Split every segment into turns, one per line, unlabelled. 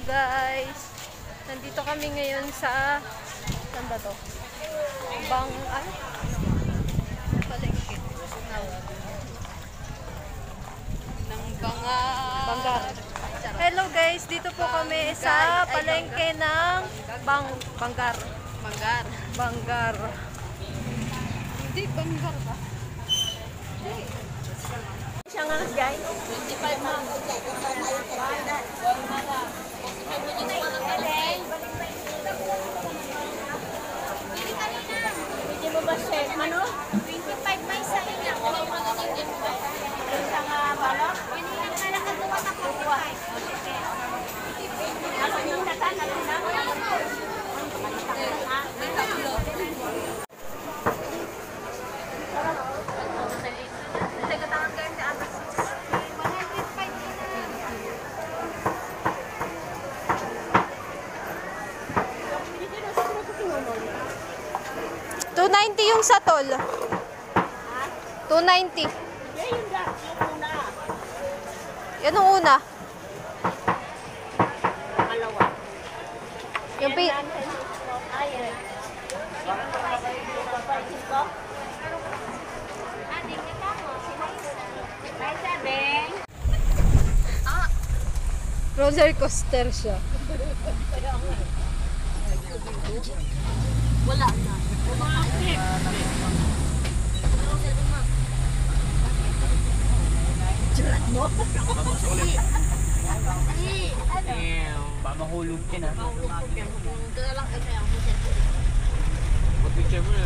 guys, nandito kami ngayon sa saan ba to? Palengke ng Bangar. Hello guys, dito po kami sa palengke ng Bangar. Hindi Bangar ba? Siya nga guys. 25 na. Hindi mo ba share? Ano? 25 may sa inyo. Isang balok? Hindi na nakatuwa na po. Ano yung natanong na? $290 yung satol. 290. Yan ang una. Yung pi... roller coaster siya. Wala na.
Baka mahulog ka na.
Dala lang ay kaya mo siya.
Mag-picture mo na.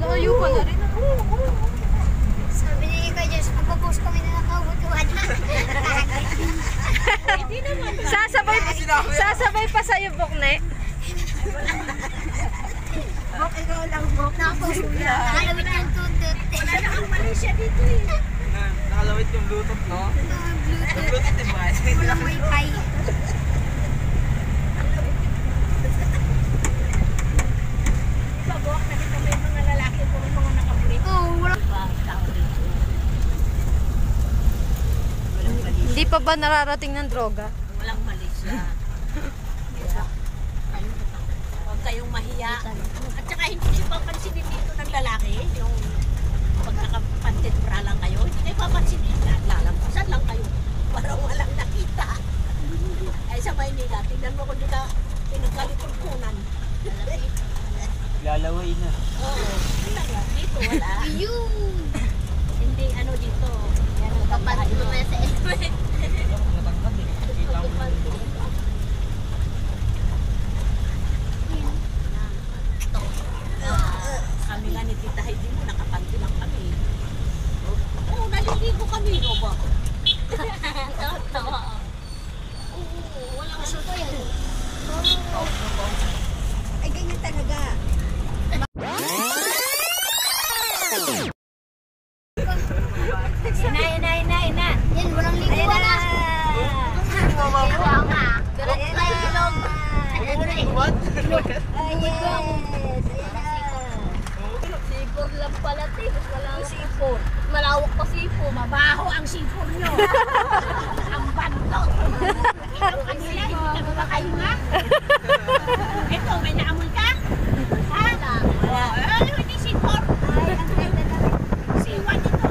Layo pa na rin.
Sabi ni Ika Diyos, magpo-post kami na nakabutuan na.
Sasabay pa sa'yo, Bokne.
Bok, ikaw lang, Bok. Nakapost mo na. Nakalawit yung tutut. Nakamali siya dito eh.
Nakalawit yung Bluetooth, no? Yung Bluetooth device.
Walang wifi.
Bok, nakita mo yung mga lalaki po yung mga nakablit.
Oo, walang.
Hindi pa ba nararating ng droga?
Walang mali siya. Huwag kayong mahiya. At saka hindi siya papansinin dito ng lalaki. Yung pag nakapantit bra lang kayo, hindi kayo papansinin. Lalampasan lang kayo. Para walang nakita. Ay sa Maynila, tingnan mo kung di ka pinagkalipurkunan.
Lalaway na.
Oo. Dito wala.
Yun!
Hindi ano dito. Yan ang
Papansin mo na sa helmet.
Natangkat eh. Kita mo yung Bluetooth.
Kami nga ni Tita Heidi mo, nakapanti lang kami. Oo, naliligo kami, no ba?
Tawa.
Oo, walang
Gusto ko yan. Ay, ganyan talaga. Yan, walang ligo na. Wow nga. Pero ilog.
naman.
Ay, yes!
Sipor lang pala, Tis. Walang sipor. Malawak pa sipor.
Mabaho ang sipon nyo. Ang banto. Ikaw kanila, hindi ka makakahinga. Ito, may naamoy ka? Ha? Ay, hindi sipor.
Ay, ang ganda naman.
Siwan ito.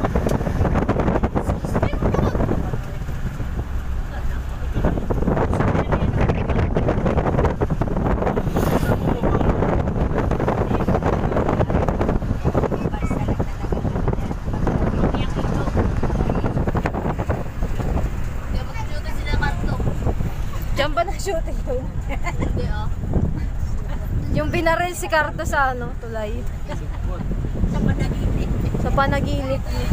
Diyan ba na-shooting yun? Hindi Yung binaril si Carto sa tulay.
Sa panaginip.
Sa panaginip niya.